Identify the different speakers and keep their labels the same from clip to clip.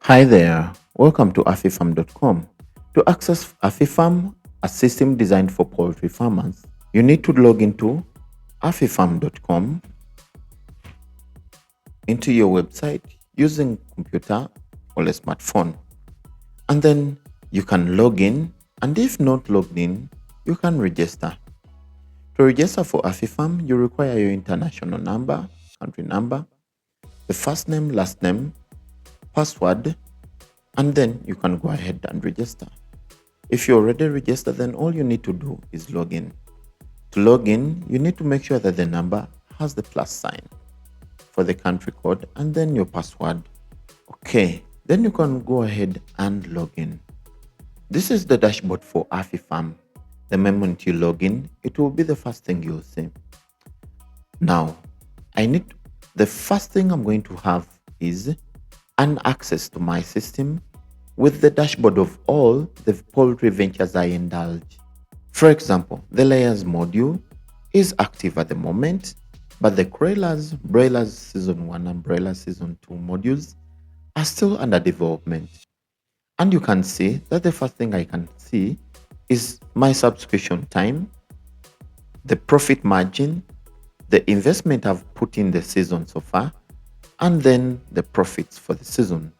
Speaker 1: Hi there, welcome to AffiFarm.com. To access AffiFarm, a system designed for poultry farmers, you need to log into AffiFarm.com into your website using computer or a smartphone. And then you can log in, and if not logged in, you can register. To register for AffiFarm, you require your international number, country number, the first name, last name, password, and then you can go ahead and register. If you're already registered, then all you need to do is log in. To log in, you need to make sure that the number has the plus sign for the country code and then your password. Okay, then you can go ahead and log in. This is the dashboard for AffiFarm. The moment you log in, it will be the first thing you'll see. Now, the first thing I'm going to have is an access to my system with the dashboard of all the poultry ventures I indulge. For example, the layers module is active at the moment, but the broilers season 1 and broilers season 2 modules are still under development. And you can see that the first thing I can see is my subscription time, the profit margin, the investment I've put in the season so far, and then the profits for the season.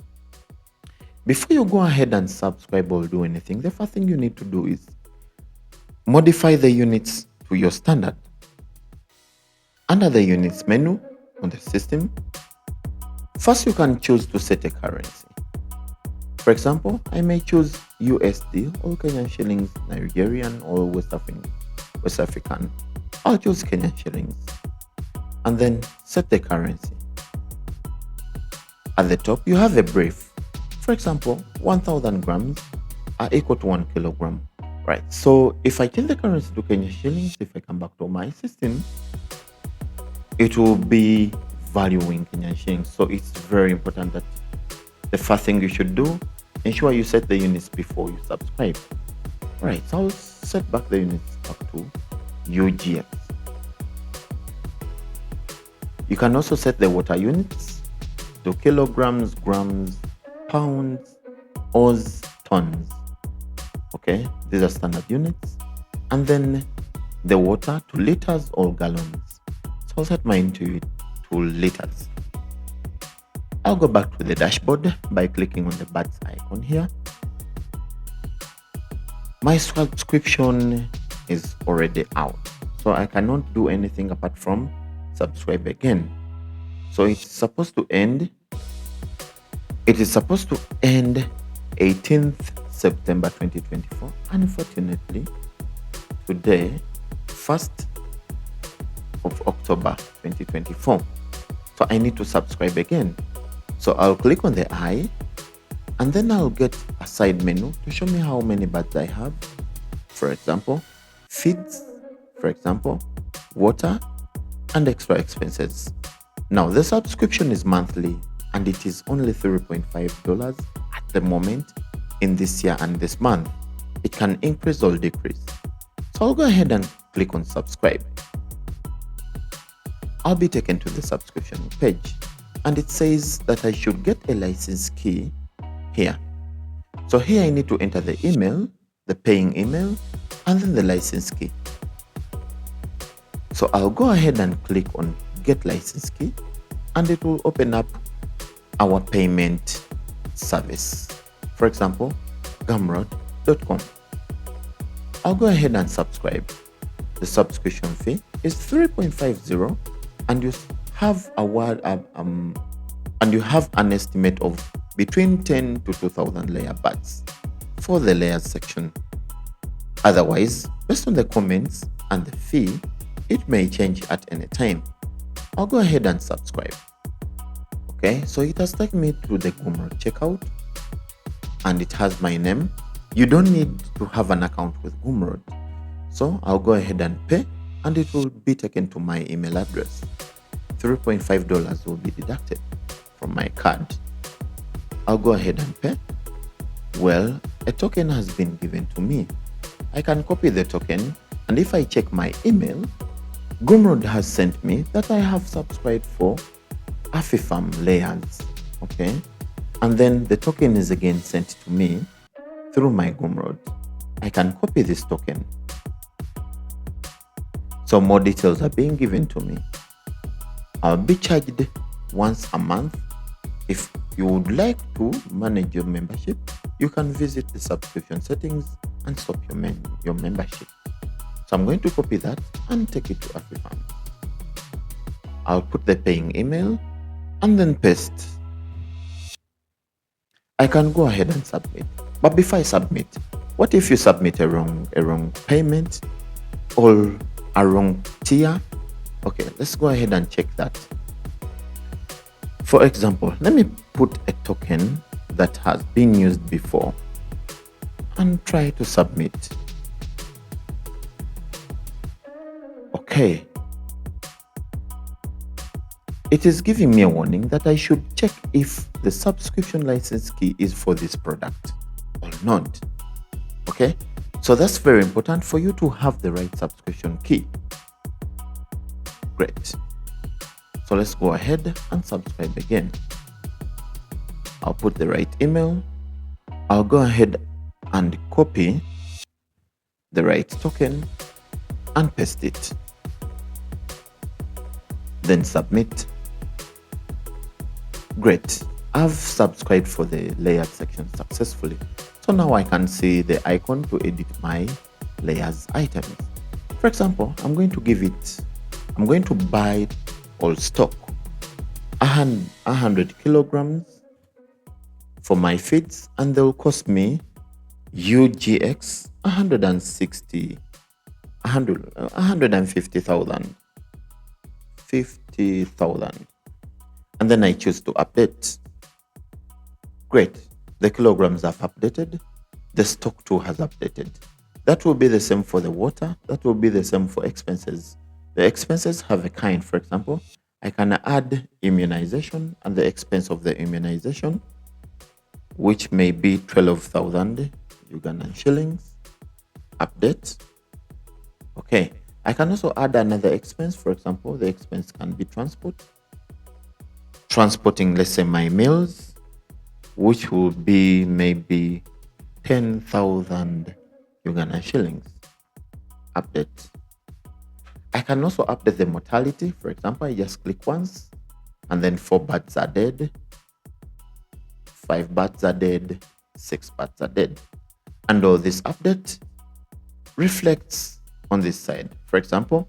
Speaker 1: Before you go ahead and subscribe or do anything, the first thing you need to do is modify the units to your standard. Under the units menu on the system, first you can choose to set a currency. For example, I may choose USD or Kenyan shillings, Nigerian or West African. I'll choose Kenyan shillings and then set the currency. At the top, you have a brief. For example, 1,000 grams are equal to 1 kilogram. Right. So if I change the currency to Kenyan shillings, if I come back to my system, it will be valuing Kenyan shillings. So it's very important that the first thing you should do, ensure you set the units before you subscribe. Right. So I'll set back the units back to UGX. You can also set the water units to kilograms, grams, pounds, oz, tons. Okay, these are standard units. And then the water to liters or gallons. So I'll set mine to liters. I'll go back to the dashboard by clicking on the birds icon here. My subscription is already out, so I cannot do anything apart from subscribe again. So it's supposed to end 18th September 2024. Unfortunately, today, 1st of October 2024. So I need to subscribe again. So I'll click on the eye and then I'll get a side menu to show me how many birds I have. For example, feeds, for example, water, and extra expenses. Now the subscription is monthly and it is only $3.5 at the moment in this year and this month. It can increase or decrease. So I'll go ahead and click on subscribe. I'll be taken to the subscription page and it says that I should get a license key here. So here I need to enter the email, the paying email, and then the license key. So I'll go ahead and click on get license key and it will open up our payment service. For example, gumroad.com. I'll go ahead and subscribe. The subscription fee is $3.50 and you have an estimate of between 10 to 2,000 layer birds for the layers section. Otherwise, based on the comments and the fee, it may change at any time. I'll go ahead and subscribe. Okay, so it has taken me to the Gumroad checkout and it has my name. You don't need to have an account with Gumroad. So I'll go ahead and pay and it will be taken to my email address. $3.5 will be deducted from my card. I'll go ahead and pay. Well, a token has been given to me. I can copy the token and if I check my email, Gumroad has sent me that I have subscribed for AffiFarm layers. Okay, and then the token is again sent to me through my Gumroad. I can copy this token. So more details are being given to me. I'll be charged once a month. If you would like to manage your membership, you can visit the subscription settings and stop your membership. So I'm going to copy that and take it to AffiFarm. I'll put the paying email and then paste. I can go ahead and submit. But before I submit, what if you submit a wrong payment or a wrong tier? Okay, let's go ahead and check that. For example, let me put a token that has been used before and try to submit. Okay. It is giving me a warning that I should check if the subscription license key is for this product or not. Okay, so that's very important for you to have the right subscription key. Great. So let's go ahead and subscribe again. I'll put the right email. I'll go ahead and copy the right token and paste it. Then submit. Great. I've subscribed for the layered section successfully. So now I can see the icon to edit my layers items. For example, I'm going to buy all stock 100 kilograms for my feeds, and they'll cost me UGX 150,000. And then I choose to update. Great, the kilograms have updated. The stock too has updated. That will be the same for the water. That will be the same for expenses. The expenses have a kind. For example, I can add immunization and the expense of the immunization, which may be 12,000 Ugandan shillings. Update. Okay, I can also add another expense. For example, the expense can be transporting, let's say, my meals, which will be maybe 10,000 Ugandan shillings. Update. I can also update the mortality. For example, I just click once and then 4 birds are dead, 5 birds are dead, 6 birds are dead. And all this update reflects on this side. For example,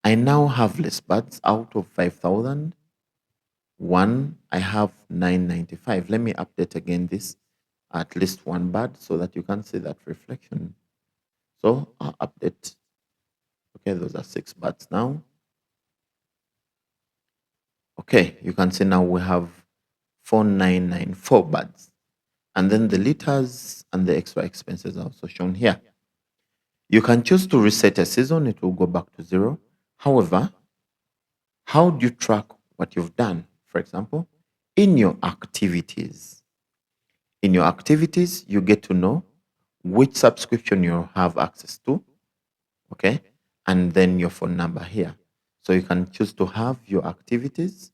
Speaker 1: I now have less birds. Out of 5,000, I have 995. Let me update again this at least 1 bird so that you can see that reflection. So I'll update. Okay, those are 6 birds now. Okay, you can see now we have 4994 birds. And then the liters and the extra expenses are also shown here. You can choose to reset a season, it will go back to 0. However, how do you track what you've done? For example, in your activities. In your activities, you get to know which subscription you have access to, okay? And then your phone number here. So you can choose to have your activities,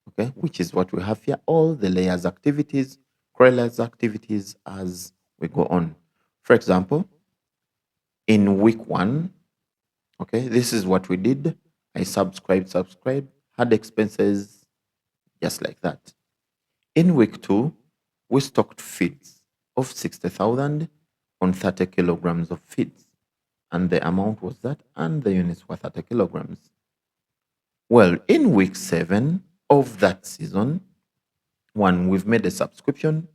Speaker 1: okay, which is what we have here, all the layers activities, correlates activities as we go on. For example, in week 1, okay, this is what we did. I subscribed, had expenses, just like that. In week 2, we stocked feeds of 60,000 on 30 kilograms of feeds. And the amount was that, and the units were 30 kilograms. Well, in week 7 of that season, we've made a subscription.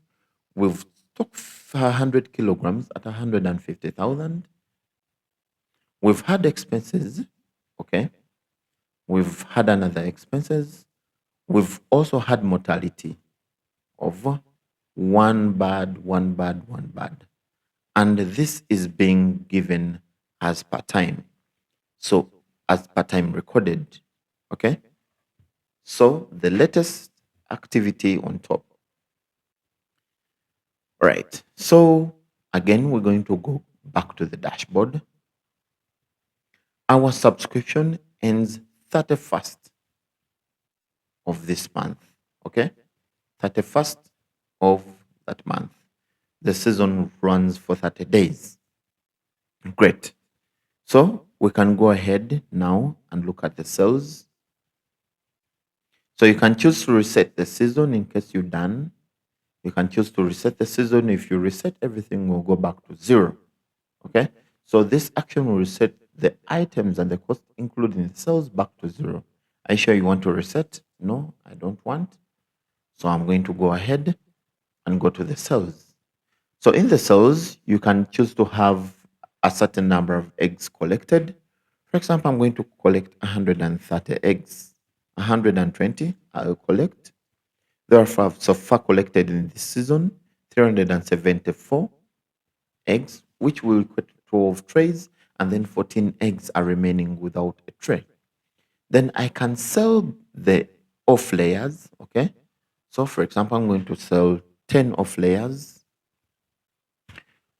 Speaker 1: We've stocked 100 kilograms at 150,000. We've had expenses, okay? We've had another expenses. We've also had mortality of 1 bird. And this is being given as per time. So as per time recorded, okay? So the latest activity on top. All right, so again, we're going to go back to the dashboard. Our subscription ends 31st of this month. Okay, 31st of that month. The season runs for 30 days. Great. So we can go ahead now and look at the sales. So you can choose to reset the season in case you're done. You can choose to reset the season. If you reset, everything will go back to zero. Okay. So this action will reset the items and the cost, including the sales, back to zero. Are you sure you want to reset? No, I don't want. So I'm going to go ahead and go to the sales. So in the cells, you can choose to have a certain number of eggs collected. For example, I'm going to collect 130 eggs. 120 I'll collect. Therefore, I've so far collected in this season 374 eggs, which will equate to 12 trays, and then 14 eggs are remaining without a tray. Then I can sell the off layers. Okay. So, for example, I'm going to sell 10 off layers,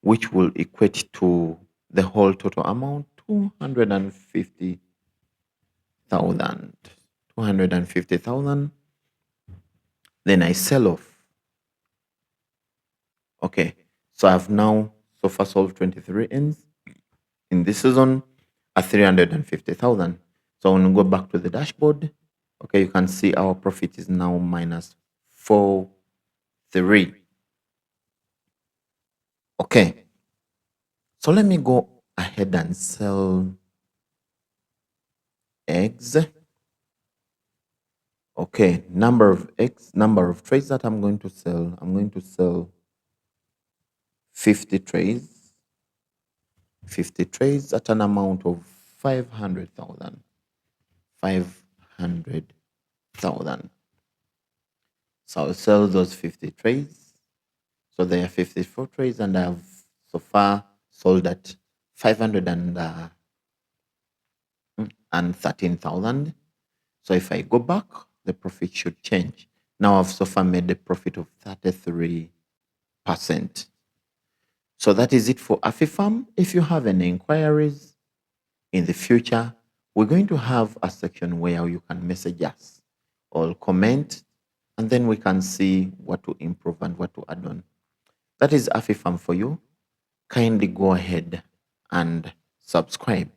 Speaker 1: which will equate to the whole total amount 250,000. 250,000. Then I sell off. Okay, so I've now so far sold 23 ends in this season at 350,000. So when we go back to the dashboard, okay, you can see our profit is now minus 4.3. Okay, so let me go ahead and sell eggs. Okay, number of eggs, number of trays that I'm going to sell. I'm going to sell 50 trays. 50 trays at an amount of 500,000. 500,000. So I'll sell those 50 trays. So there are 54 trays, and I've so far sold at 513,000. So if I go back, the profit should change. Now I've so far made a profit of 33%. So that is it for AffiFarm. If you have any inquiries in the future, we're going to have a section where you can message us or comment, and then we can see what to improve and what to add on. That is AffiFarm for you. Kindly go ahead and subscribe.